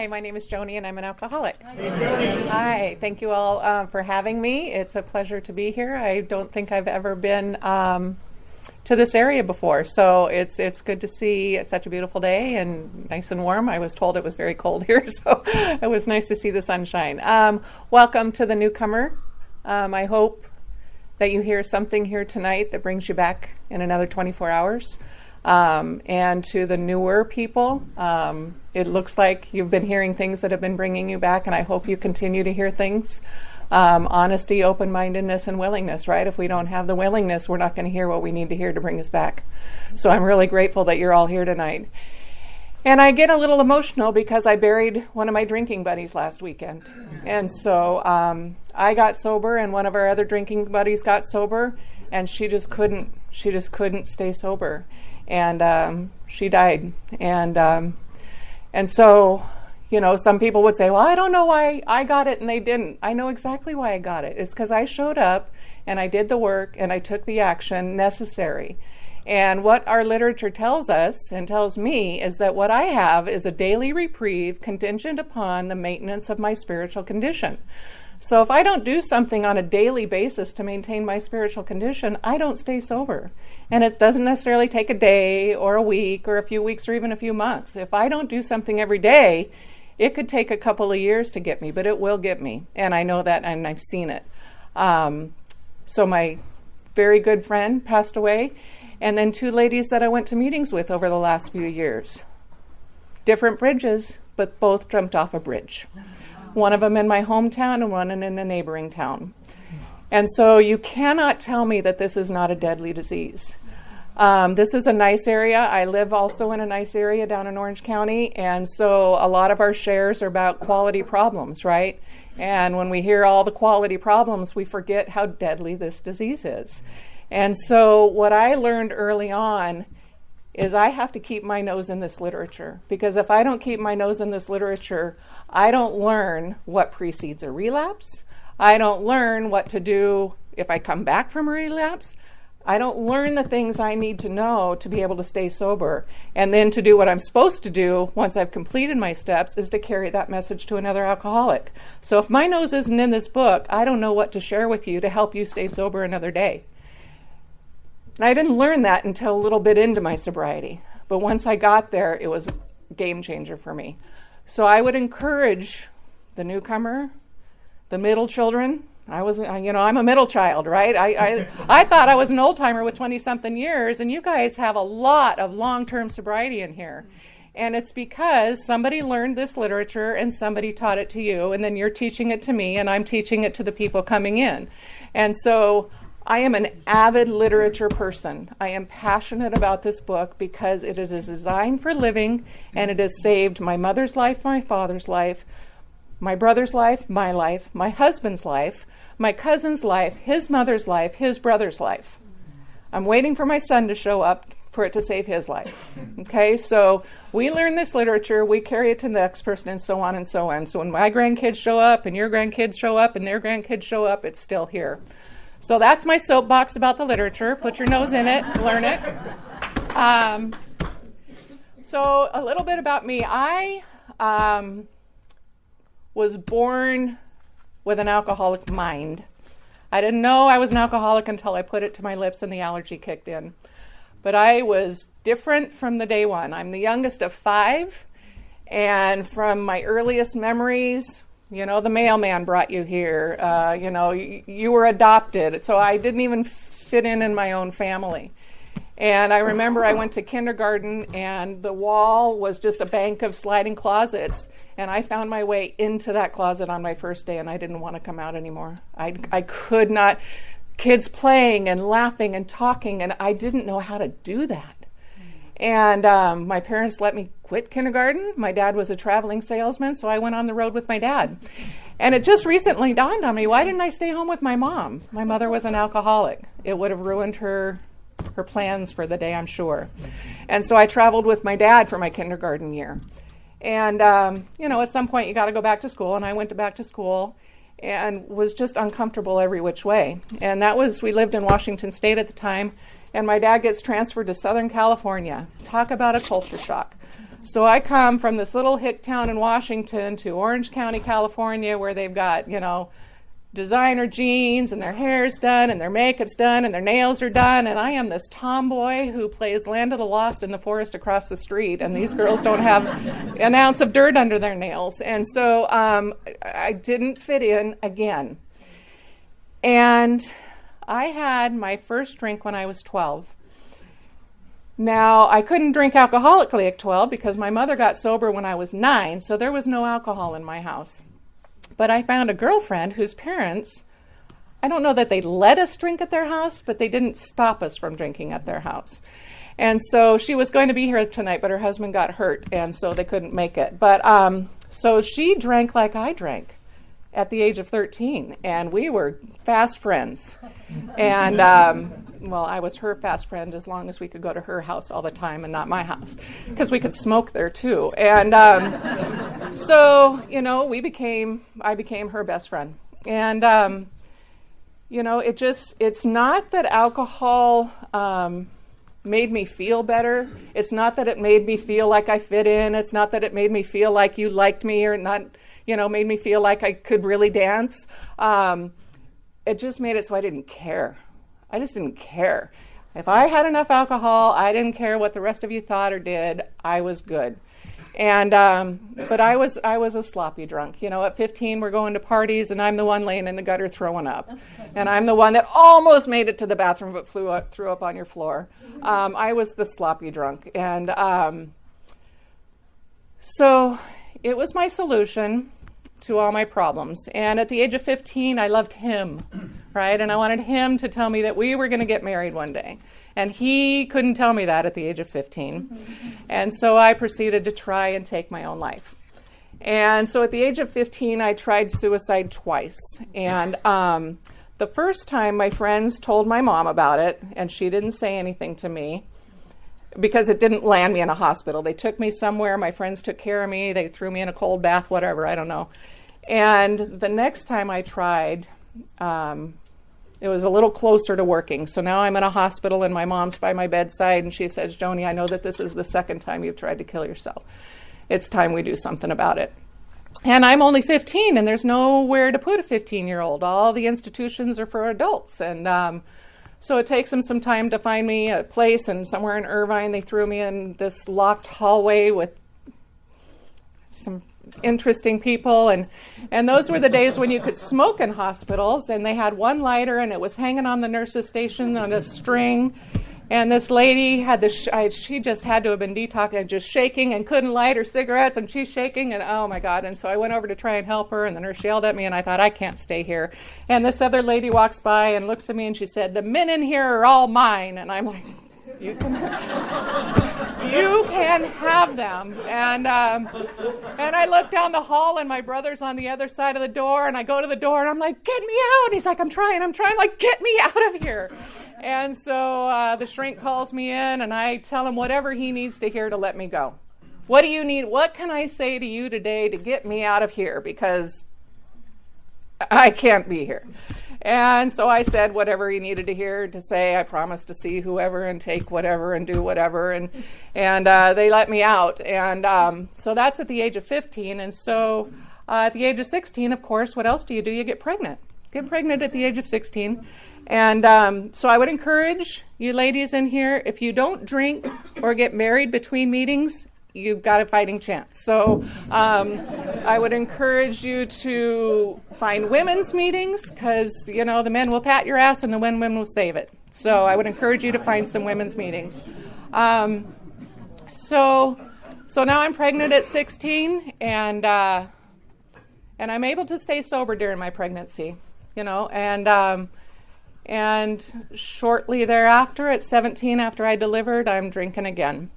Hi, my name is Joni, and I'm an alcoholic. Hi, Joni. Hi, thank you all for having me. It's a pleasure to be here. I don't think I've ever been to this area before, so it's good to see such a beautiful day and nice and warm. I was told it was very cold here, so it was nice to see the sunshine. Welcome to the newcomer. I hope that you hear something here tonight that brings you back in another 24 hours. And to the newer people, it looks like you've been hearing things that have been bringing you back, and I hope you continue to hear things. Honesty, open-mindedness, and willingness, right? If we don't have the willingness, we're not going to hear what we need to hear to bring us back. So I'm really grateful that you're all here tonight. And I get a little emotional because I buried one of my drinking buddies last weekend. And so I got sober, and one of our other drinking buddies got sober, and she just couldn't stay sober. And she died. And so, you know, some people would say, well, I don't know why I got it and they didn't. I know exactly why I got it. It's because I showed up and I did the work and I took the action necessary. And what our literature tells us and tells me is that what I have is a daily reprieve contingent upon the maintenance of my spiritual condition. So if I don't do something on a daily basis to maintain my spiritual condition, I don't stay sober. And it doesn't necessarily take a day or a week or a few weeks or even a few months. If I don't do something every day, it could take a couple of years to get me, but it will get me. And I know that, and I've seen it. So my very good friend passed away, and then two ladies that I went to meetings with over the last few years. Different bridges, but both jumped off a bridge. One of them in my hometown and one in a neighboring town. And so you cannot tell me that this is not a deadly disease. This is a nice area. I live also in a nice area down in Orange County, and so a lot of our shares are about quality problems, right? And when we hear all the quality problems, we forget how deadly this disease is. And so what I learned early on is I have to keep my nose in this literature, because if I don't keep my nose in this literature, I don't learn what precedes a relapse. I don't learn what to do if I come back from a relapse. I don't learn the things I need to know to be able to stay sober. And then to do what I'm supposed to do once I've completed my steps is to carry that message to another alcoholic. So if my nose isn't in this book, I don't know what to share with you to help you stay sober another day. And I didn't learn that until a little bit into my sobriety. But once I got there, it was a game changer for me. So I would encourage the newcomer, the middle children. I'm a middle child, right? I thought I was an old timer with 20-something years, and you guys have a lot of long-term sobriety in here. And it's because somebody learned this literature and somebody taught it to you, and then you're teaching it to me, and I'm teaching it to the people coming in. And so I am an avid literature person. I am passionate about this book because it is designed for living, and it has saved my mother's life, my father's life, my brother's life, my husband's life, my cousin's life, his mother's life, his brother's life. I'm waiting for my son to show up for it to save his life. Okay, so we learn this literature, we carry it to the next person, and so on and so on. So when my grandkids show up, and your grandkids show up, and their grandkids show up, it's still here. So that's my soapbox about the literature. Put your nose in it, learn it. So a little bit about me. I was born with an alcoholic mind. I didn't know I was an alcoholic until I put it to my lips and the allergy kicked in. But I was different from the day one. I'm the youngest of 5, and from my earliest memories, you know, the mailman brought you here. You were adopted, so I didn't even fit in my own family. And I remember I went to kindergarten, and the wall was just a bank of sliding closets, and I found my way into that closet on my first day, and I didn't want to come out anymore. I could not. Kids playing and laughing and talking, and I didn't know how to do that. And my parents let me quit kindergarten. My dad was a traveling salesman, so I went on the road with my dad. And it just recently dawned on me, why didn't I stay home with my mom? My mother was an alcoholic. It would have ruined her plans for the day, I'm sure. And so I traveled with my dad for my kindergarten year. And, at some point you got to go back to school, and I went back to school and was just uncomfortable every which way. And we lived in Washington State at the time, and my dad gets transferred to Southern California. Talk about a culture shock. So I come from this little hick town in Washington to Orange County, California, where they've got, designer jeans and their hair's done and their makeup's done and their nails are done. And I am this tomboy who plays Land of the Lost in the forest across the street. And these girls don't have an ounce of dirt under their nails. And so I didn't fit in again. And I had my first drink when I was 12. Now, I couldn't drink alcoholically at 12 because my mother got sober when I was 9, so there was no alcohol in my house. But I found a girlfriend whose parents, I don't know that they let us drink at their house, but they didn't stop us from drinking at their house. And so she was going to be here tonight, but her husband got hurt, and so they couldn't make it. But so she drank like I drank at the age of 13, and we were fast friends. And, well, I was her fast friend as long as we could go to her house all the time and not my house, because we could smoke there too. And so, I became her best friend. And, it's not that alcohol made me feel better. It's not that it made me feel like I fit in. It's not that it made me feel like you liked me or not, made me feel like I could really dance. It just made it so I didn't care. I just didn't care. If I had enough alcohol, I didn't care what the rest of you thought or did. I was good. And but I was a sloppy drunk. At 15, we're going to parties, and I'm the one laying in the gutter throwing up. And I'm the one that almost made it to the bathroom but threw up on your floor. I was the sloppy drunk. And so it was my solution to all my problems. And at the age of 15, I loved him, right? And I wanted him to tell me that we were going to get married one day. And he couldn't tell me that at the age of 15. And so I proceeded to try and take my own life. And so at the age of 15, I tried suicide twice. And the first time, my friends told my mom about it, and she didn't say anything to me, because it didn't land me in a hospital. They took me somewhere. My friends took care of me. They threw me in a cold bath, whatever, I don't know. And the next time I tried, it was a little closer to working. So now I'm in a hospital and my mom's by my bedside and she says, Joni, I know that this is the second time you've tried to kill yourself. It's time we do something about it. And I'm only 15 and there's nowhere to put a 15-year-old. All the institutions are for adults. And so it takes them some time to find me a place, and somewhere in Irvine they threw me in this locked hallway with some interesting people, and those were the days when you could smoke in hospitals, and they had one lighter and it was hanging on the nurse's station on a string, and this lady had this, she just had to have been detoxing, just shaking and couldn't light her cigarettes, and she's shaking, and oh my God. And so I went over to try and help her, and the nurse yelled at me, and I thought, I can't stay here. And this other lady walks by and looks at me and she said, the men in here are all mine. And I'm like, you can have them. And I look down the hall and my brother's on the other side of the door, and I go to the door and I'm like, get me out. And he's like, I'm trying, like, get me out of here. And so the shrink calls me in and I tell him whatever he needs to hear to let me go. What do you need? What can I say to you today to get me out of here? Because I can't be here. And so I said whatever he needed to hear to say. I promised to see whoever and take whatever and do whatever. And they let me out. And so that's at the age of 15. And so at the age of 16, of course, what else do? You get pregnant. Get pregnant at the age of 16. And so I would encourage you ladies in here, if you don't drink or get married between meetings, you've got a fighting chance. So I would encourage you to find women's meetings, because, the men will pat your ass and the women will save it. So I would encourage you to find some women's meetings. So now I'm pregnant at 16, and I'm able to stay sober during my pregnancy, and shortly thereafter, at 17, after I delivered, I'm drinking again.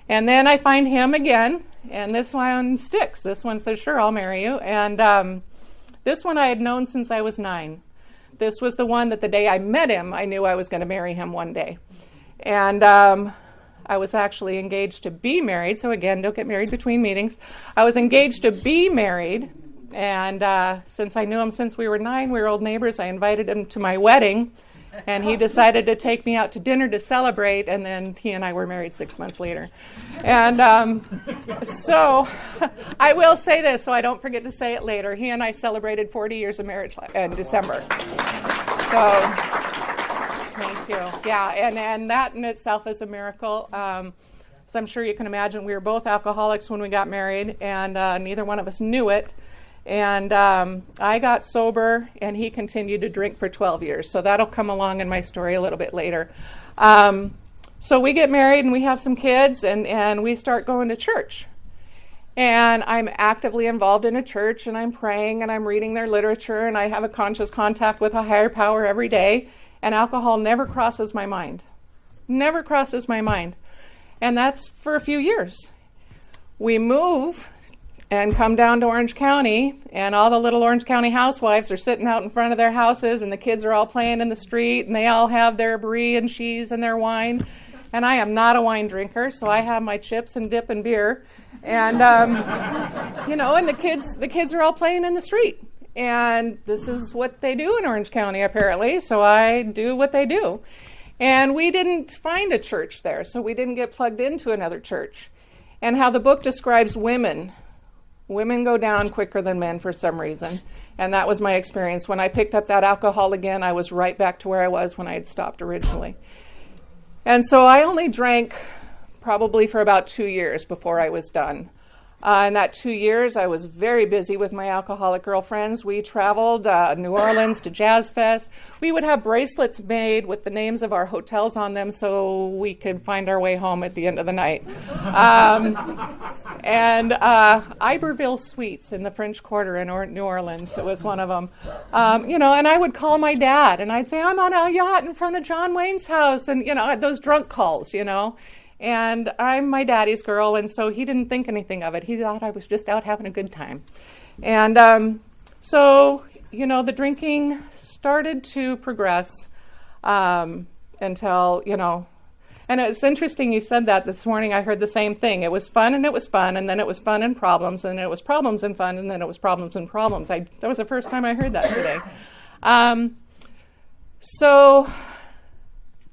And then I find him again, and this one sticks. This one says, sure, I'll marry you. And this one I had known since I was 9. This was the one that the day I met him, I knew I was going to marry him one day. And I was actually engaged to be married. So again, don't get married between meetings. I was engaged to be married. And since I knew him since we were 9, we were old neighbors, I invited him to my wedding. And he decided to take me out to dinner to celebrate, and then he and I were married 6 months later. And so I will say this so I don't forget to say it later. He and I celebrated 40 years of marriage in December. So thank you. Yeah, and that in itself is a miracle. So I'm sure you can imagine we were both alcoholics when we got married, and neither one of us knew it. And I got sober, and he continued to drink for 12 years. So that'll come along in my story a little bit later. So we get married, and we have some kids, and we start going to church. And I'm actively involved in a church, and I'm praying, and I'm reading their literature, and I have a conscious contact with a higher power every day. And alcohol never crosses my mind. Never crosses my mind. And that's for a few years. We move and come down to Orange County, and all the little Orange County housewives are sitting out in front of their houses, and the kids are all playing in the street, and they all have their brie and cheese and their wine. And I am not a wine drinker, so I have my chips and dip and beer. And, and the kids are all playing in the street. And this is what they do in Orange County, apparently, so I do what they do. And we didn't find a church there, so we didn't get plugged into another church. And how the book describes women go down quicker than men for some reason. And that was my experience. When I picked up that alcohol again, I was right back to where I was when I had stopped originally. And so I only drank probably for about 2 years before I was done. In that 2 years, I was very busy with my alcoholic girlfriends. We traveled New Orleans to Jazz Fest. We would have bracelets made with the names of our hotels on them so we could find our way home at the end of the night. And Iberville Suites in the French Quarter in New Orleans, it was one of them. And I would call my dad, and I'd say, I'm on a yacht in front of John Wayne's house, and, those drunk calls, And I'm my daddy's girl, and so he didn't think anything of it. He thought I was just out having a good time. And so, the drinking started to progress until, and it's interesting you said that this morning. I heard the same thing. It was fun, and it was fun, and then it was fun and problems, and it was problems and fun, and then it was problems and problems. That was the first time I heard that today. So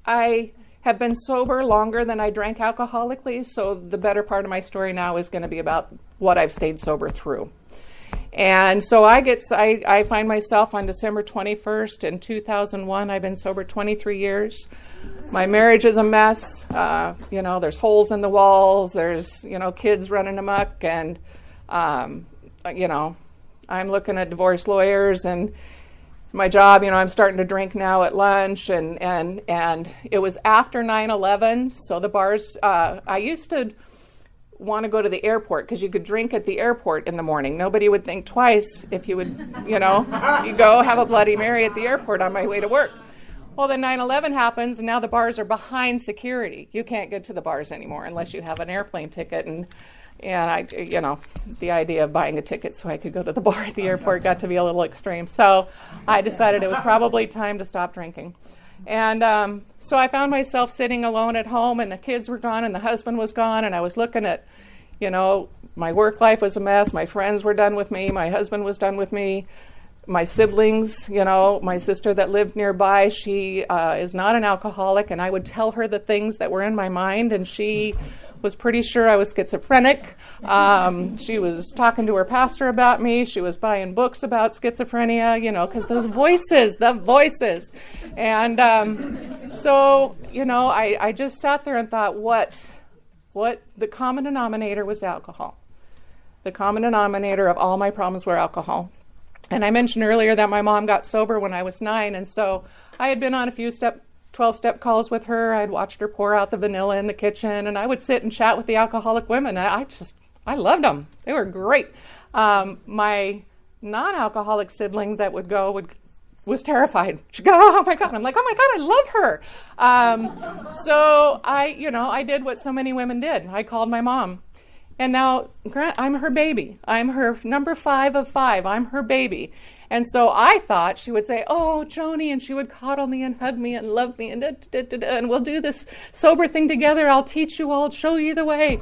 I have been sober longer than I drank alcoholically, so the better part of my story now is going to be about what I've stayed sober through. And so I find myself on December 21st in 2001. I've been sober 23 years. My marriage is a mess. There's holes in the walls. There's, kids running amok. And, I'm looking at divorce lawyers, and my job, I'm starting to drink now at lunch, and it was after 9/11, so the bars, I used to want to go to the airport because you could drink at the airport in the morning. Nobody would think twice if you would, you go have a Bloody Mary at the airport on my way to work. Well, then 9/11 happens, and now the bars are behind security. You can't get to the bars anymore unless you have an airplane ticket, and I, the idea of buying a ticket so I could go to the bar at the airport got to be a little extreme. So I decided it was probably time to stop drinking. And so I found myself sitting alone at home, and the kids were gone, and the husband was gone, and I was looking at, my work life was a mess. My friends were done with me. My husband was done with me. My siblings, my sister that lived nearby, she is not an alcoholic, and I would tell her the things that were in my mind, and she was pretty sure I was schizophrenic. She was talking to her pastor about me. She was buying books about schizophrenia, because the voices. And so, I just sat there and thought, what the common denominator was alcohol. The common denominator of all my problems were alcohol. And I mentioned earlier that my mom got sober when I was 9, and so I had been on a few 12-step calls with her. I'd watched her pour out the vanilla in the kitchen, and I would sit and chat with the alcoholic women. I loved them. They were great. My non-alcoholic sibling that would go was terrified. She'd go, oh my God. I'm like, oh my God, I love her. So I did what so many women did. I called my mom. And now, I'm her baby. I'm her number 5 of 5. I'm her baby. And so I thought she would say, oh, Joni, and she would coddle me and hug me and love me, and we'll do this sober thing together. I'll teach you. I'll show you the way.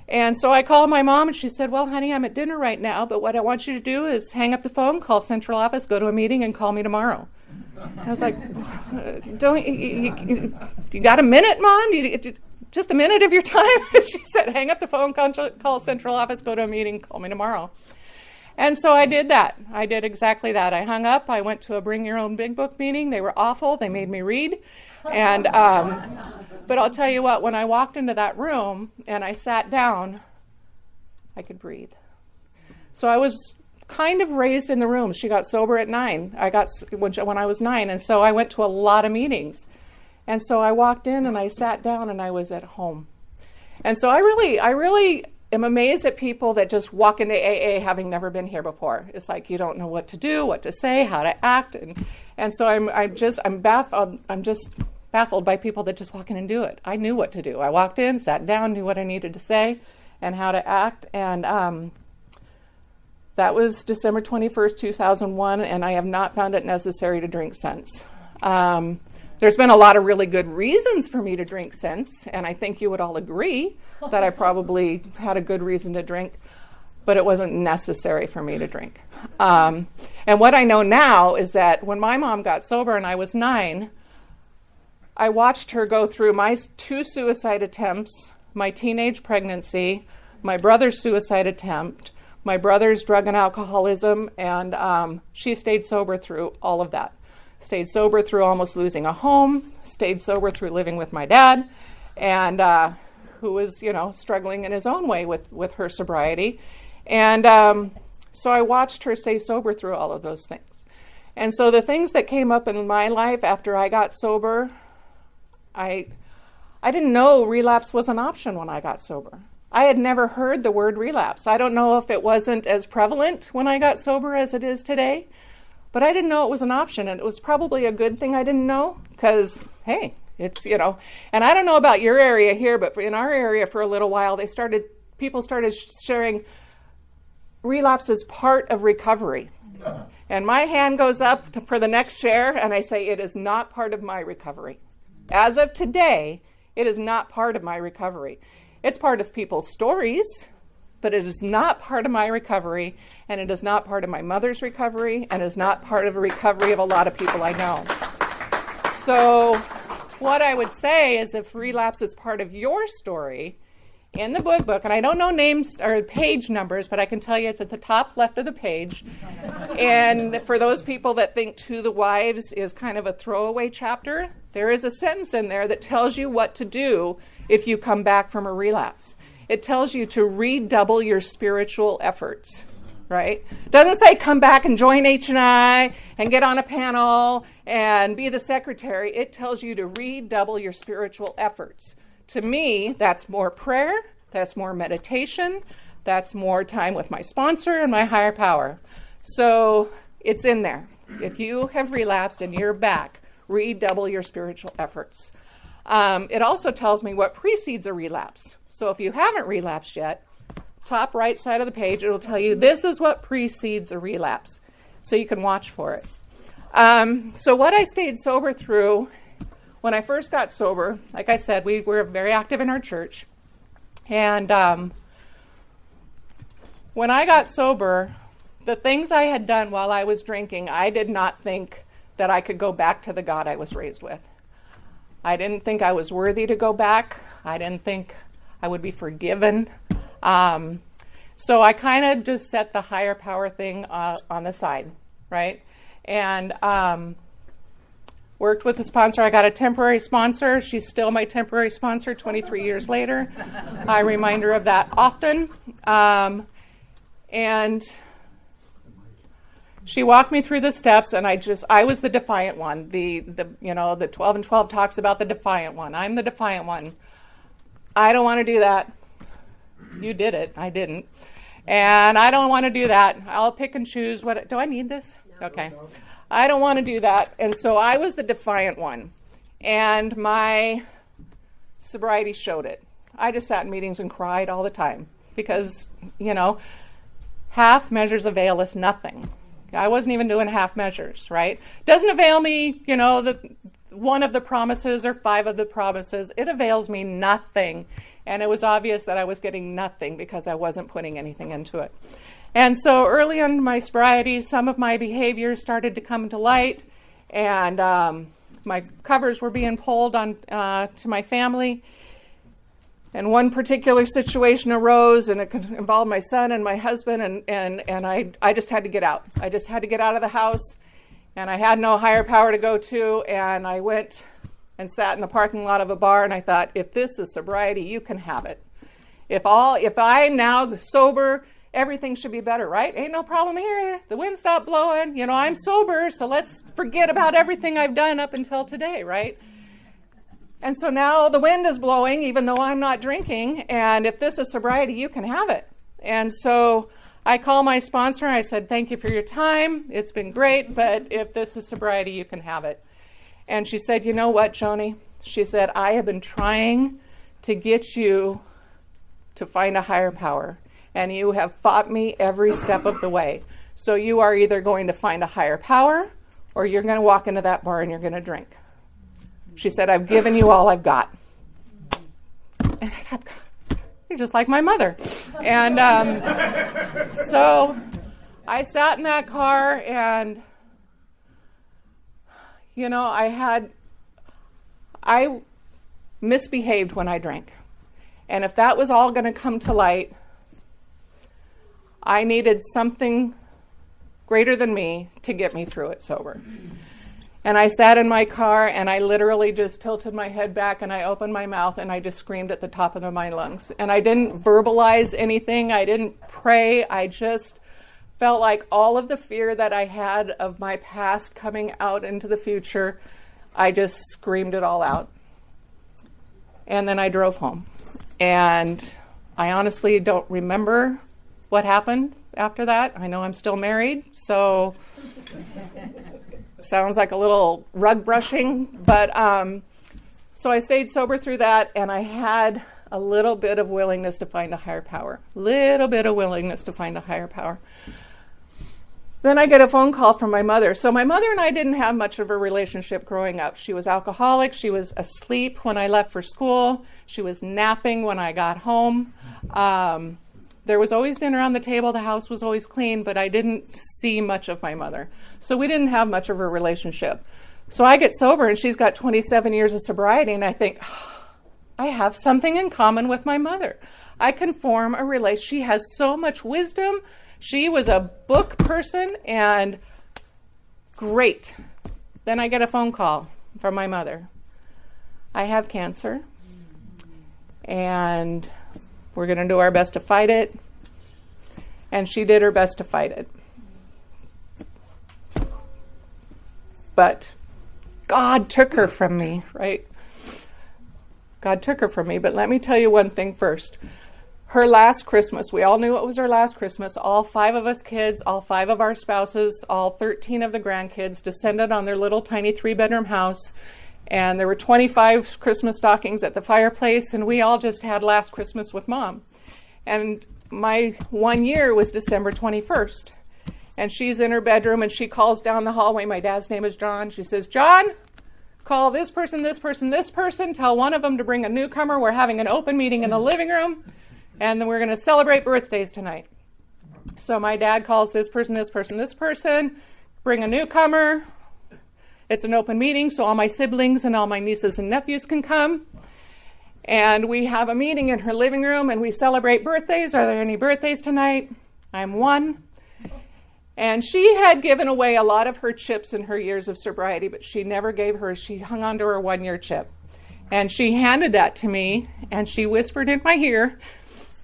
And so I called my mom, and she said, well, honey, I'm at dinner right now, but what I want you to do is hang up the phone, call central office, go to a meeting, and call me tomorrow. I was like, don't you got a minute, Mom? Just a minute of your time? She said, hang up the phone, call central office, go to a meeting, call me tomorrow. And so I did that. I did exactly that. I hung up. I went to a Bring Your Own Big Book meeting. They were awful. They made me read. And but I'll tell you what, when I walked into that room and I sat down, I could breathe. So I was kind of raised in the room. She got sober at 9. When I was 9, and so I went to a lot of meetings. And so I walked in and I sat down and I was at home. And so I really am amazed at people that just walk into AA having never been here before. It's like you don't know what to do, what to say, how to act, and so I'm baffled by people that just walk in and do it. I knew what to do. I walked in, sat down, knew what I needed to say, and how to act, and that was December 21st, 2001, and I have not found it necessary to drink since. There's been a lot of really good reasons for me to drink since, and I think you would all agree that I probably had a good reason to drink, but it wasn't necessary for me to drink. And what I know now is that when my mom got sober and I was 9, I watched her go through my 2 suicide attempts, my teenage pregnancy, my brother's suicide attempt, my brother's drug and alcoholism, and she stayed sober through all of that. Stayed sober through almost losing a home, stayed sober through living with my dad, and who was, struggling in his own way with her sobriety. And so I watched her stay sober through all of those things. And so the things that came up in my life after I got sober, I didn't know relapse was an option when I got sober. I had never heard the word relapse. I don't know if it wasn't as prevalent when I got sober as it is today, but I didn't know it was an option, and it was probably a good thing I didn't know, because, hey, it's, and I don't know about your area here, but in our area for a little while, people started sharing relapse as part of recovery. And my hand goes up for the next share, and I say, it is not part of my recovery. As of today, it is not part of my recovery. It's part of people's stories, but it is not part of my recovery, and it is not part of my mother's recovery, and is not part of the recovery of a lot of people I know. So what I would say is if relapse is part of your story, in the book, and I don't know names or page numbers, but I can tell you it's at the top left of the page. And for those people that think To the Wives is kind of a throwaway chapter, there is a sentence in there that tells you what to do if you come back from a relapse. It tells you to redouble your spiritual efforts, right? It doesn't say come back and join H&I and get on a panel and be the secretary. It tells you to redouble your spiritual efforts. To me, that's more prayer, that's more meditation, that's more time with my sponsor and my higher power. So it's in there. If you have relapsed and you're back, redouble your spiritual efforts. It also tells me what precedes a relapse. So if you haven't relapsed yet, top right side of the page, it'll tell you this is what precedes a relapse. So you can watch for it. So what I stayed sober through, when I first got sober, like I said, we were very active in our church. And when I got sober, the things I had done while I was drinking, I did not think that I could go back to the God I was raised with. I didn't think I was worthy to go back. I didn't think I would be forgiven. So I kind of just set the higher power thing on the side, right? And worked with a sponsor. I got a temporary sponsor. She's still my temporary sponsor 23 years later. I remind her of that often. And she walked me through the steps, and I was the defiant one. The 12 and 12 talks about the defiant one. I'm the defiant one. I don't want to do that. You did it. I didn't. And I don't want to do that. I'll pick and choose do I need this? No, okay. No. I don't want to do that. And so I was the defiant one. And my sobriety showed it. I just sat in meetings and cried all the time because, half measures avail us nothing. I wasn't even doing half measures, right? Doesn't avail me, one of the promises or 5 of the promises. It avails me nothing. And it was obvious that I was getting nothing because I wasn't putting anything into it. And so early in my sobriety, some of my behaviors started to come to light. and my covers were being pulled on to my family. And one particular situation arose, and it involved my son and my husband, and I just had to get out. I just had to get out of the house, and I had no higher power to go to, and I went and sat in the parking lot of a bar, and I thought, if this is sobriety, you can have it. If I'm now sober, everything should be better, right? Ain't no problem here. The wind stopped blowing. You know, I'm sober, so let's forget about everything I've done up until today, right? And so now the wind is blowing, even though I'm not drinking, and if this is sobriety, you can have it. And so I called my sponsor, and I said, thank you for your time. It's been great, but if this is sobriety, you can have it. And she said, you know what, Joni? She said, I have been trying to get you to find a higher power, and you have fought me every step of the way. So you are either going to find a higher power, or you're going to walk into that bar and you're going to drink. She said, I've given you all I've got. And I thought, you're just like my mother. And so I sat in that car, and, you know, I misbehaved when I drank. And if that was all going to come to light, I needed something greater than me to get me through it sober. And I sat in my car, and I literally just tilted my head back, and I opened my mouth, and I just screamed at the top of my lungs. And I didn't verbalize anything. I didn't pray. I just felt like all of the fear that I had of my past coming out into the future, I just screamed it all out. And then I drove home. And I honestly don't remember what happened after that. I know I'm still married, so sounds like a little rug brushing. But so I stayed sober through that, and I had a little bit of willingness to find a higher power. Then I get a phone call from my mother. So my mother and I didn't have much of a relationship growing up. She was alcoholic. She was asleep when I left for school. She was napping when I got home. There was always dinner on the table. The house was always clean, but I didn't see much of my mother. So we didn't have much of a relationship. So I get sober, and she's got 27 years of sobriety, and I think, I have something in common with my mother. I can form a relationship. She has so much wisdom. She was a book person, and great. Then I get a phone call from my mother. I have cancer, and we're going to do our best to fight it. And she did her best to fight it. But God took her from me, right? God took her from me. But let me tell you one thing first. Her last Christmas, we all knew it was her last Christmas. All 5 of us kids, all 5 of our spouses, all 13 of the grandkids descended on their little tiny 3-bedroom house. And there were 25 Christmas stockings at the fireplace, and we all just had last Christmas with Mom. And my 1 year was December 21st. And she's in her bedroom, and she calls down the hallway. My dad's name is John. She says, John, call this person, this person, this person. Tell one of them to bring a newcomer. We're having an open meeting in the living room. And then we're going to celebrate birthdays tonight. So my dad calls this person, this person, this person, bring a newcomer. It's an open meeting, so all my siblings and all my nieces and nephews can come. And we have a meeting in her living room, and we celebrate birthdays. Are there any birthdays tonight? I'm 1. And she had given away a lot of her chips in her years of sobriety, but she never gave hers. She hung on to her 1-year chip. And she handed that to me, and she whispered in my ear,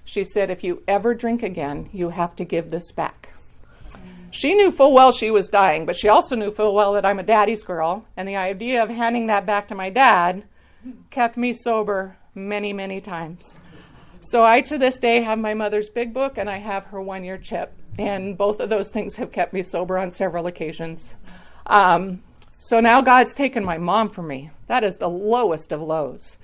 she said, if you ever drink again, you have to give this back. She knew full well she was dying, but she also knew full well that I'm a daddy's girl, and the idea of handing that back to my dad kept me sober many, many times. So I, to this day, have my mother's big book, and I have her 1-year chip, and both of those things have kept me sober on several occasions. So now God's taken my mom from me. That is the lowest of lows.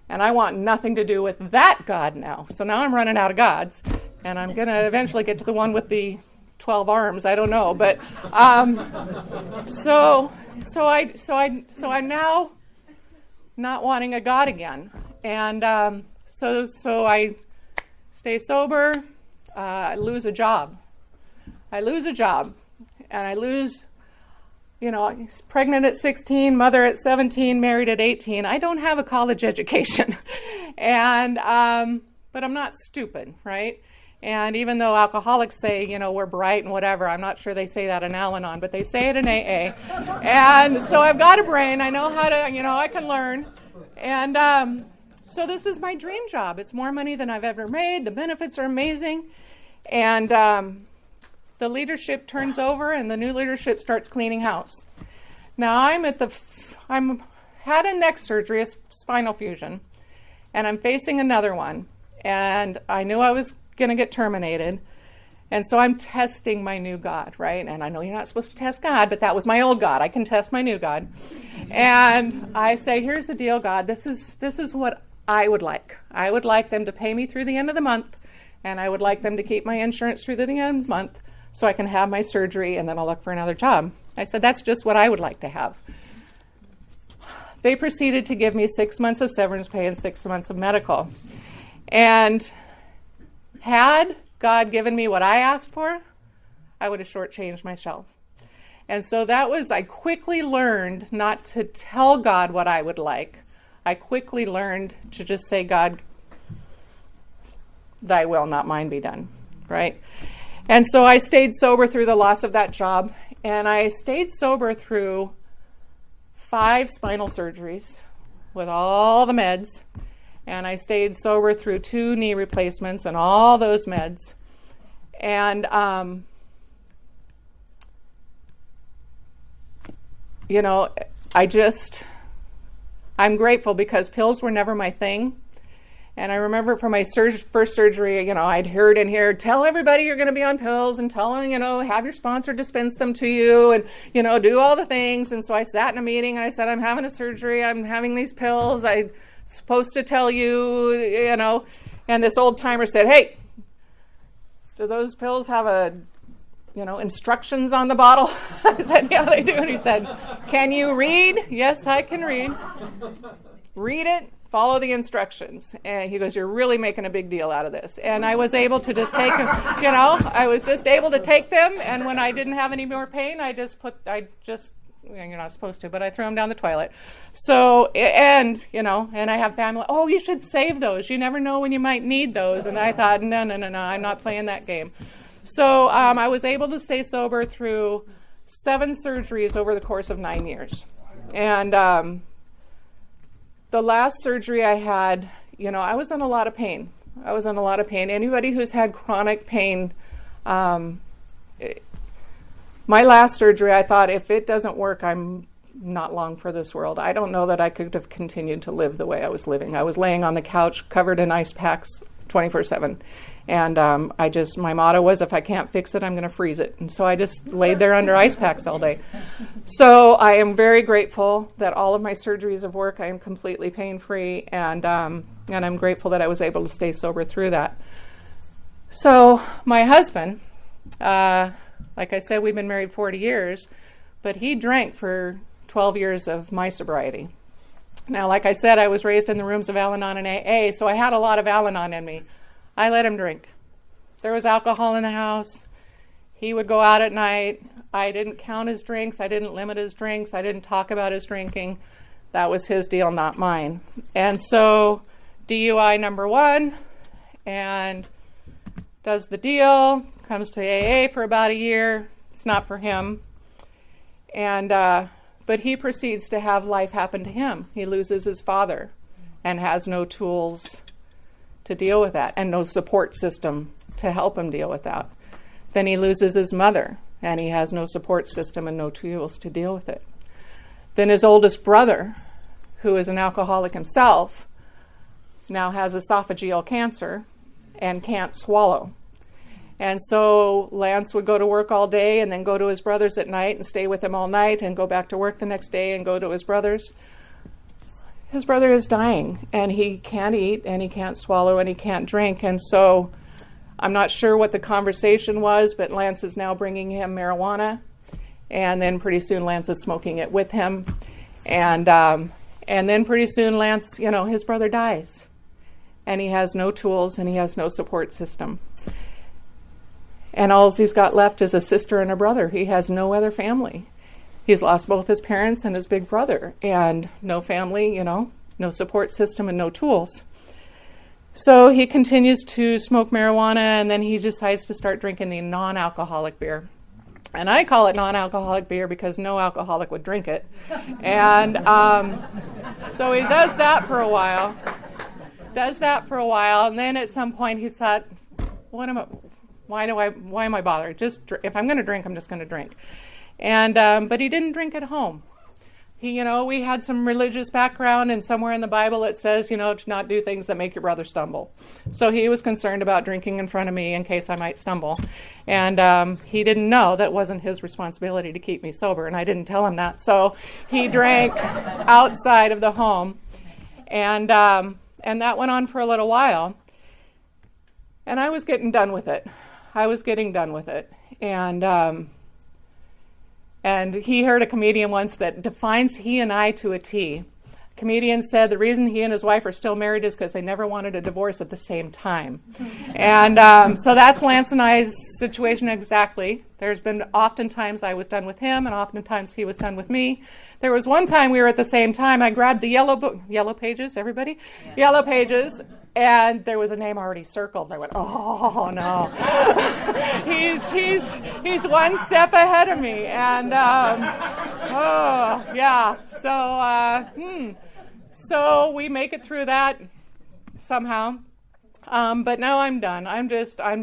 And I want nothing to do with that God now. So now I'm running out of gods, and I'm going to eventually get to the one with the 12 arms. I don't know, but so I'm now not wanting a God again, and so I stay sober. I lose a job, and I lose pregnant at 16, mother at 17, married at 18. I don't have a college education. And, but I'm not stupid, right? And even though alcoholics say, we're bright and whatever, I'm not sure they say that in Al-Anon, but they say it in AA. And so I've got a brain. I know how to, I can learn. And so this is my dream job. It's more money than I've ever made. The benefits are amazing. And the leadership turns over and the new leadership starts cleaning house. Now I'm had a neck surgery, a spinal fusion, and I'm facing another one. And I knew I was going to get terminated. And so I'm testing my new God, right? And I know you're not supposed to test God, but that was my old God. I can test my new God. And I say, here's the deal, God. This is what I would like. I would like them to pay me through the end of the month, and I would like them to keep my insurance through the end of the month so I can have my surgery, and then I'll look for another job. I said, that's just what I would like to have. They proceeded to give me 6 months of severance pay and 6 months of medical. And had God given me what I asked for, I would have shortchanged myself. And so I quickly learned not to tell God what I would like. I quickly learned to just say, God, thy will, not mine, be done, right? And so I stayed sober through the loss of that job, and I stayed sober through 5 spinal surgeries with all the meds. And I stayed sober through 2 knee replacements and all those meds. And, I'm grateful because pills were never my thing. And I remember for my first surgery, I'd heard in here, tell everybody you're going to be on pills and tell them, have your sponsor dispense them to you and, do all the things. And so I sat in a meeting and I said, I'm having a surgery. I'm having these pills. I'm supposed to tell you, and this old timer said, hey, do those pills have instructions on the bottle? I said, yeah, they do. And he said, can you read? Yes, I can read. Read it, follow the instructions. And he goes, you're really making a big deal out of this. And I was able to just take them, I was just able to take them. And when I didn't have any more pain, you're not supposed to, but I threw them down the toilet. So, and I have family, oh, you should save those. You never know when you might need those. And I thought, no, I'm not playing that game. So I was able to stay sober through 7 surgeries over the course of 9 years. And the last surgery I had, I was in a lot of pain. Anybody who's had chronic pain, my last surgery, I thought, if it doesn't work, I'm not long for this world. I don't know that I could have continued to live the way I was living. I was laying on the couch covered in ice packs 24/7. And my motto was, if I can't fix it, I'm going to freeze it. And so I just laid there under ice packs all day. So I am very grateful that all of my surgeries have worked. I am completely pain-free. And I'm grateful that I was able to stay sober through that. So my husband, like I said, we've been married 40 years, but he drank for 12 years of my sobriety. Now, like I said, I was raised in the rooms of Al-Anon and AA, so I had a lot of Al-Anon in me. I let him drink. There was alcohol in the house. He would go out at night. I didn't count his drinks. I didn't limit his drinks. I didn't talk about his drinking. That was his deal, not mine. And so DUI number 1, and does the deal, comes to AA for about a year. It's not for him. And but he proceeds to have life happen to him. He loses his father and has no tools to deal with that and no support system to help him deal with that. Then he loses his mother and he has no support system and no tools to deal with it. Then his oldest brother, who is an alcoholic himself, now has esophageal cancer and can't swallow. And so Lance would go to work all day and then go to his brother's at night and stay with him all night and go back to work the next day and go to his brother's. His brother is dying, and he can't eat, and he can't swallow, and he can't drink. And so I'm not sure what the conversation was, but Lance is now bringing him marijuana, and then pretty soon Lance is smoking it with him. And then pretty soon Lance, his brother dies, and he has no tools, and he has no support system. And all he's got left is a sister and a brother. He has no other family. He's lost both his parents and his big brother, and no family, no support system and no tools. So he continues to smoke marijuana, and then he decides to start drinking the non-alcoholic beer. And I call it non-alcoholic beer because no alcoholic would drink it. And so he does that for a while. And then at some point he thought, why am I bothered? If I'm going to drink, I'm just going to drink. And but he didn't drink at home. We had some religious background, and somewhere in the Bible it says, to not do things that make your brother stumble. So he was concerned about drinking in front of me in case I might stumble. And he didn't know that wasn't his responsibility to keep me sober, and I didn't tell him that. So he drank outside of the home, and that went on for a little while. And I was getting done with it. And he heard a comedian once that defines he and I to a T. Comedian said the reason he and his wife are still married is because they never wanted a divorce at the same time. And so that's Lance and I's situation exactly. There's been oftentimes I was done with him, and oftentimes he was done with me. There was one time we were at the same time. I grabbed the yellow pages, everybody? Yeah. Yellow pages. And there was a name already circled. I went, oh no, he's one step ahead of me. And so we make it through that somehow. But now I'm done. I'm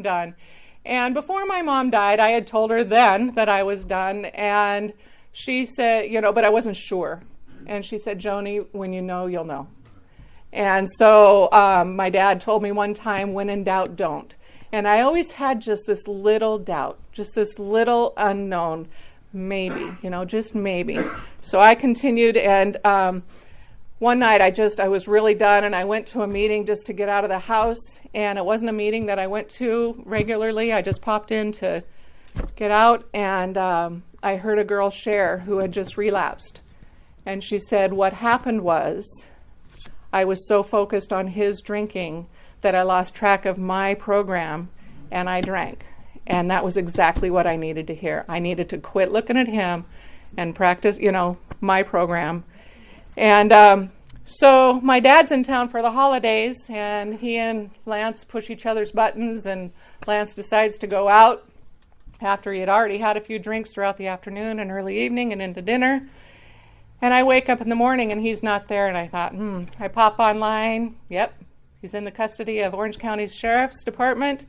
done. And before my mom died, I had told her then that I was done, and she said, but I wasn't sure. And she said, Joni, when you know, you'll know. And so my dad told me one time, when in doubt, don't. And I always had just this little doubt, just this little unknown, maybe, just maybe. So I continued, and one night I was really done, and I went to a meeting just to get out of the house. And it wasn't a meeting that I went to regularly. I just popped in to get out, and I heard a girl share who had just relapsed. And she said, what happened was, I was so focused on his drinking that I lost track of my program, and I drank. And that was exactly what I needed to hear. I needed to quit looking at him and practice, my program. And so my dad's in town for the holidays, and he and Lance push each other's buttons, and Lance decides to go out after he had already had a few drinks throughout the afternoon and early evening and into dinner. And I wake up in the morning and he's not there, and I thought, I pop online. Yep, he's in the custody of Orange County Sheriff's Department.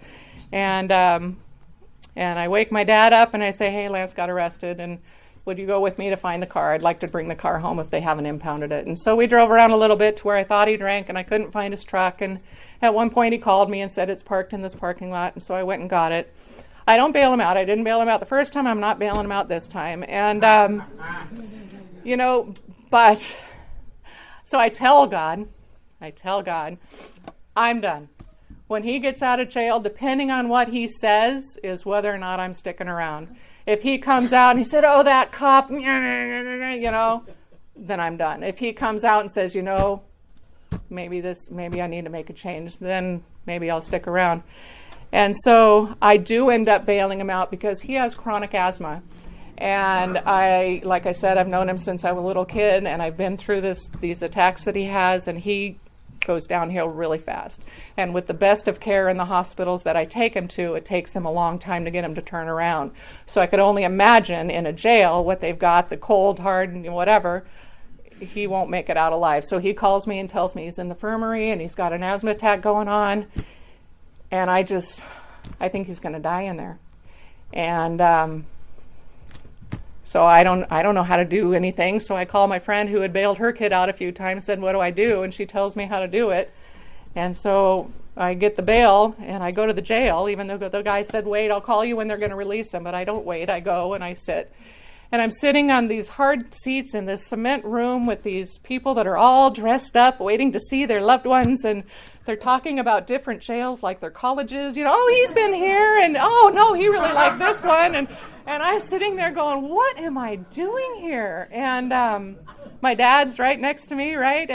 And I wake my dad up and I say, hey, Lance got arrested, and would you go with me to find the car? I'd like to bring the car home if they haven't impounded it. And so we drove around a little bit to where I thought he drank, and I couldn't find his truck. And at one point he called me and said it's parked in this parking lot, and so I went and got it. I don't bail him out. I didn't bail him out the first time. I'm not bailing him out this time. And but so I tell God, I'm done. When he gets out of jail, depending on what he says, is whether or not I'm sticking around. If he comes out and he said, oh, that cop, then I'm done. If he comes out and says, maybe I need to make a change, then maybe I'll stick around. And so I do end up bailing him out because he has chronic asthma. And like I said, I've known him since I was a little kid, and I've been through these attacks that he has, and he goes downhill really fast. And with the best of care in the hospitals that I take him to, it takes them a long time to get him to turn around. So I could only imagine in a jail what they've got, the cold, hard, and whatever, he won't make it out alive. So he calls me and tells me he's in the infirmary and he's got an asthma attack going on. And I think he's going to die in there. And so I don't know how to do anything. So I call my friend who had bailed her kid out a few times, said, what do I do? And she tells me how to do it. And so I get the bail and I go to the jail, even though the guy said, wait, I'll call you when they're going to release him. But I don't wait. I go and I sit. And I'm sitting on these hard seats in this cement room with these people that are all dressed up, waiting to see their loved ones. And they're talking about different jails, like their colleges. Oh, he's been here. And, oh, no, he really liked this one. And I'm sitting there going, what am I doing here? And my dad's right next to me, right?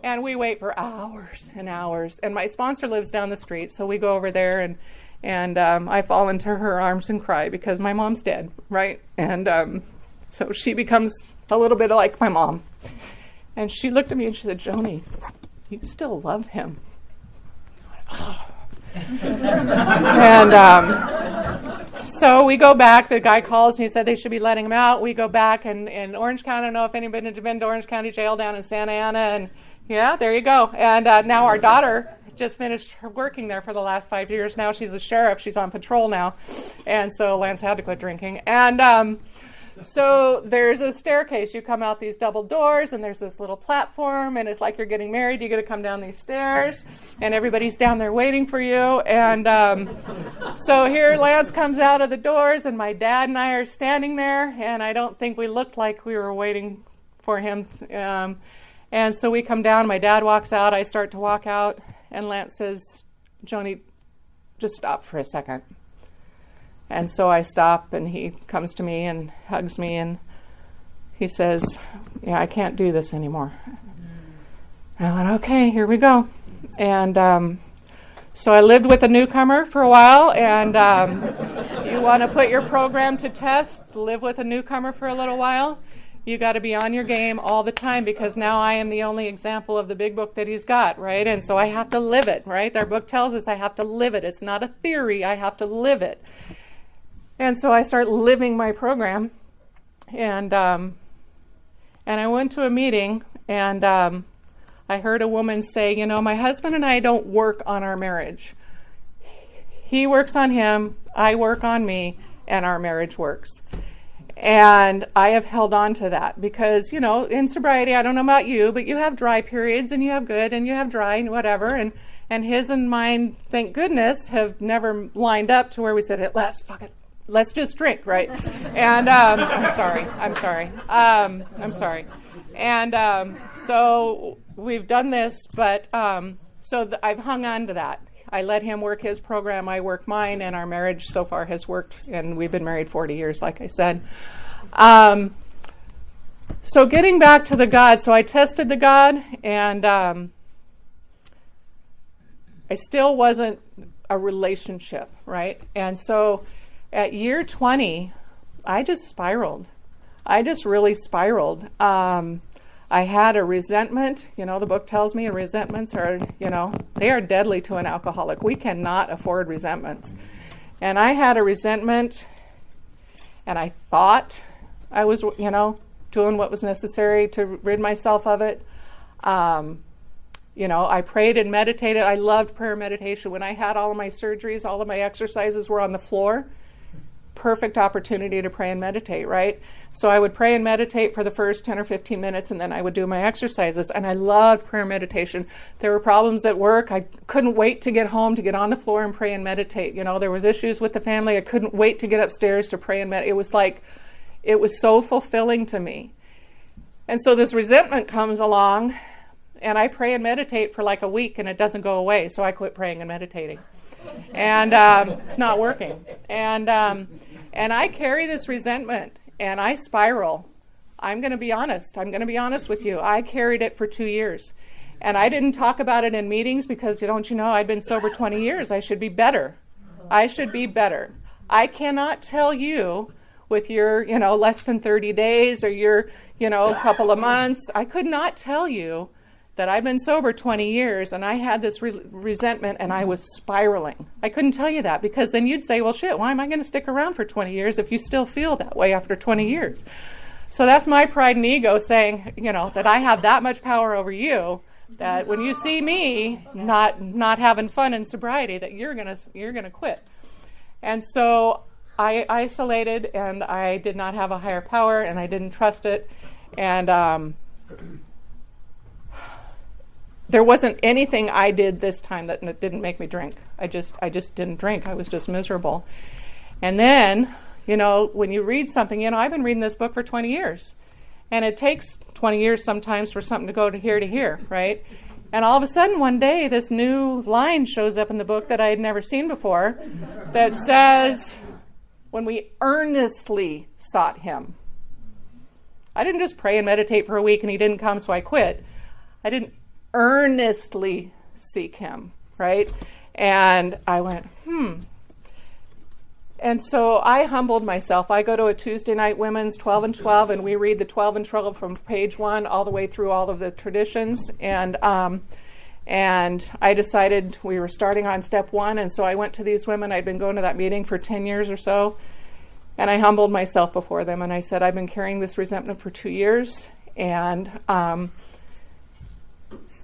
And we wait for hours and hours. And my sponsor lives down the street, so we go over there, and I fall into her arms and cry because my mom's dead, right? And So she becomes a little bit like my mom. And she looked at me and she said, Joni, you still love him. And so we go back. The guy calls and he said they should be letting him out. We go back and in Orange County. I don't know if anybody had been to Orange County Jail down in Santa Ana. And yeah, there you go. And now our daughter just finished her working there for the last 5 years. Now she's a sheriff. She's on patrol now. And so Lance had to quit drinking. And so there's a staircase. You come out these double doors, and there's this little platform, and it's like you're getting married. You got to come down these stairs, and everybody's down there waiting for you. And so here Lance comes out of the doors, and my dad and I are standing there, and I don't think we looked like we were waiting for him. And so we come down. My dad walks out. I start to walk out, and Lance says, Joni, just stop for a second. And so I stop, and he comes to me and hugs me, and he says, yeah, I can't do this anymore. I went, okay, here we go. And so I lived with a newcomer for a while, and you want to put your program to test, live with a newcomer for a little while. You got to be on your game all the time, because now I am the only example of the big book that he's got, right? And so I have to live it, right? Their book tells us I have to live it. It's not a theory. I have to live it. And so I start living my program, and I went to a meeting, and I heard a woman say, you know, my husband and I don't work on our marriage. He works on him, I work on me, and our marriage works. And I have held on to that because, you know, in sobriety, I don't know about you, but you have dry periods, and you have good, and you have dry, and whatever, and his and mine, thank goodness, have never lined up to where we said, let's just drink, right? And I'm sorry. And so we've done this, but I've hung on to that. I let him work his program, I work mine, and our marriage so far has worked, and we've been married 40 years, like I said. So getting back to the God, so I tested the God, and I still wasn't a relationship, right? And so at year 20, I just spiraled. I just really spiraled. I had a resentment. You know, the book tells me resentments are, you know, they are deadly to an alcoholic. We cannot afford resentments. And I had a resentment, and I thought I was, you know, doing what was necessary to rid myself of it. You know, I prayed and meditated. I loved prayer and meditation. When I had all of my surgeries, all of my exercises were on the floor. Perfect opportunity to pray and meditate, right? So I would pray and meditate for the first 10 or 15 minutes, and then I would do my exercises. And I loved prayer and meditation. There were problems at work. I couldn't wait to get home to get on the floor and pray and meditate. You know, there was issues with the family. I couldn't wait to get upstairs to pray and meditate. It was like, it was so fulfilling to me. And so this resentment comes along, and I pray and meditate for like a week, and it doesn't go away. So I quit praying and meditating. And it's not working. And I carry this resentment, and I spiral. I'm going to be honest. I'm going to be honest with you. I carried it for 2 years. And I didn't talk about it in meetings because, don't you know, I'd been sober 20 years. I should be better. I should be better. I cannot tell you with your, you know, less than 30 days or your, you know, couple of months. I could not tell you that I've been sober 20 years and I had this resentment and I was spiraling. I couldn't tell you that because then you'd say, well, shit, why am I going to stick around for 20 years if you still feel that way after 20 years? So that's my pride and ego saying, you know, that I have that much power over you, that when you see me not having fun in sobriety, that you're gonna quit. And so I isolated, and I did not have a higher power, and I didn't trust it, and there wasn't anything I did this time that didn't make me drink. I just didn't drink. I was just miserable. And then, you know, when you read something, you know, I've been reading this book for 20 years. And it takes 20 years sometimes for something to go to here, right? And all of a sudden, one day, this new line shows up in the book that I had never seen before that says, when we earnestly sought him. I didn't just pray and meditate for a week and he didn't come, so I quit. I didn't earnestly seek him, right? And I went, And so I humbled myself. I go to a Tuesday night women's 12 and 12, and we read the 12 and 12 from page 1 all the way through all of the traditions. And I decided we were starting on step 1, and so I went to these women. I'd been going to that meeting for 10 years or so, and I humbled myself before them, and I said, I've been carrying this resentment for 2 years, and I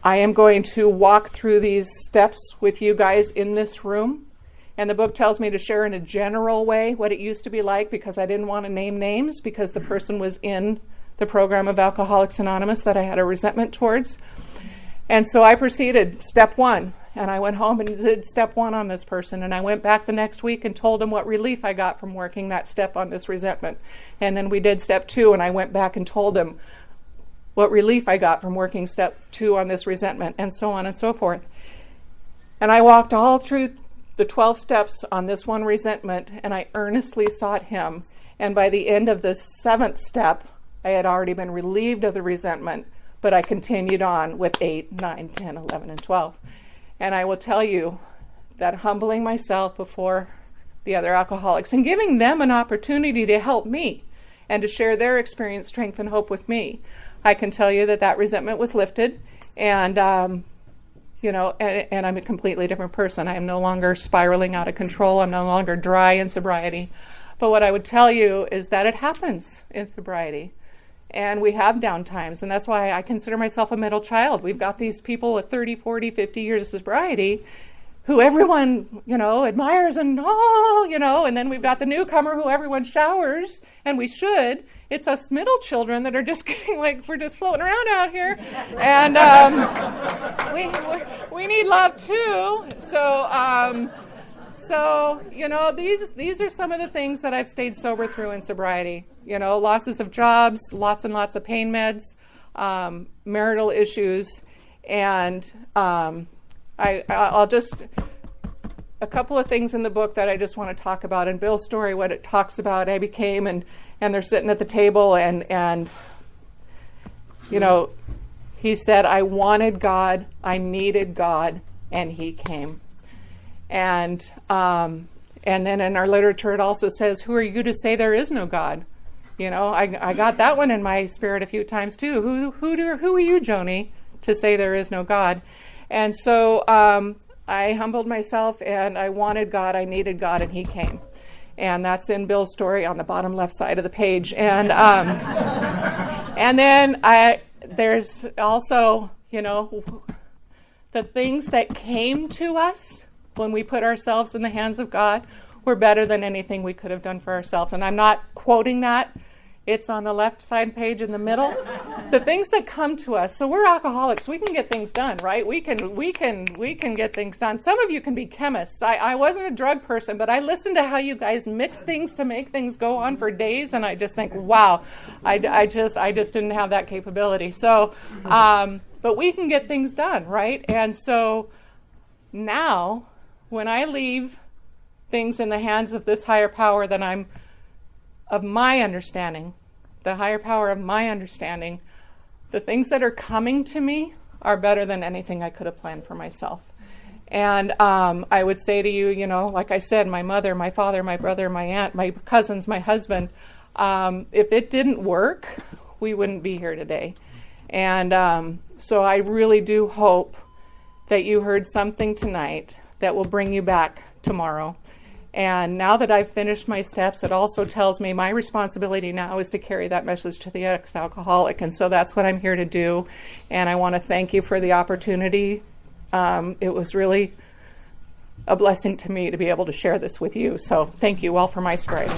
am going to walk through these steps with you guys in this room. And the book tells me to share in a general way what it used to be like, because I didn't want to name names, because the person was in the program of Alcoholics Anonymous that I had a resentment towards. And so I proceeded, step 1, and I went home and did step 1 on this person. And I went back the next week and told him what relief I got from working that step on this resentment. And then we did step 2, and I went back and told him what relief I got from working step 2 on this resentment, and so on and so forth. And I walked all through the 12 steps on this one resentment, and I earnestly sought him. And by the end of the 7th step, I had already been relieved of the resentment, but I continued on with 8, 9, 10, 11, and 12. And I will tell you that humbling myself before the other alcoholics and giving them an opportunity to help me and to share their experience, strength, and hope with me, I can tell you that that resentment was lifted, and and I'm a completely different person. I am no longer spiraling out of control. I'm no longer dry in sobriety. But what I would tell you is that it happens in sobriety. And we have down times. And that's why I consider myself a middle child. We've got these people with 30, 40, 50 years of sobriety who everyone, admires and, and then we've got the newcomer who everyone showers, and we should. It's us middle children that are just getting we're just floating around out here. And we need love too. So these are some of the things that I've stayed sober through in sobriety. Losses of jobs, lots and lots of pain meds, marital issues, and I'll just, a couple of things in the book that I just want to talk about. In Bill's story, what it talks about, I became, and they're sitting at the table, and he said, I wanted God, I needed God, and he came. And then in our literature, it also says, who are you to say there is no God? I got that one in my spirit a few times too. Who are you, Joni, to say there is no God? And so I humbled myself, and I wanted God, I needed God, and he came. And that's in Bill's story on the bottom left side of the page. And and then there's also, the things that came to us when we put ourselves in the hands of God were better than anything we could have done for ourselves. And I'm not quoting that. It's on the left side page in the middle. The things that come to us. So we're alcoholics. We can get things done, right? We can get things done. Some of you can be chemists. I wasn't a drug person, but I listened to how you guys mix things to make things go on for days, and I just think, wow, I just didn't have that capability. So, but we can get things done, right? And so now, when I leave things in the hands of this higher power that I'm of my understanding, the higher power of my understanding, the things that are coming to me are better than anything I could have planned for myself. And I would say to you, like I said, my mother, my father, my brother, my aunt, my cousins, my husband, if it didn't work, we wouldn't be here today. And so I really do hope that you heard something tonight that will bring you back tomorrow. And now that I've finished my steps, it also tells me my responsibility now is to carry that message to the ex-alcoholic. And so that's what I'm here to do. And I want to thank you for the opportunity. It was really a blessing to me to be able to share this with you. So thank you all for my sobriety.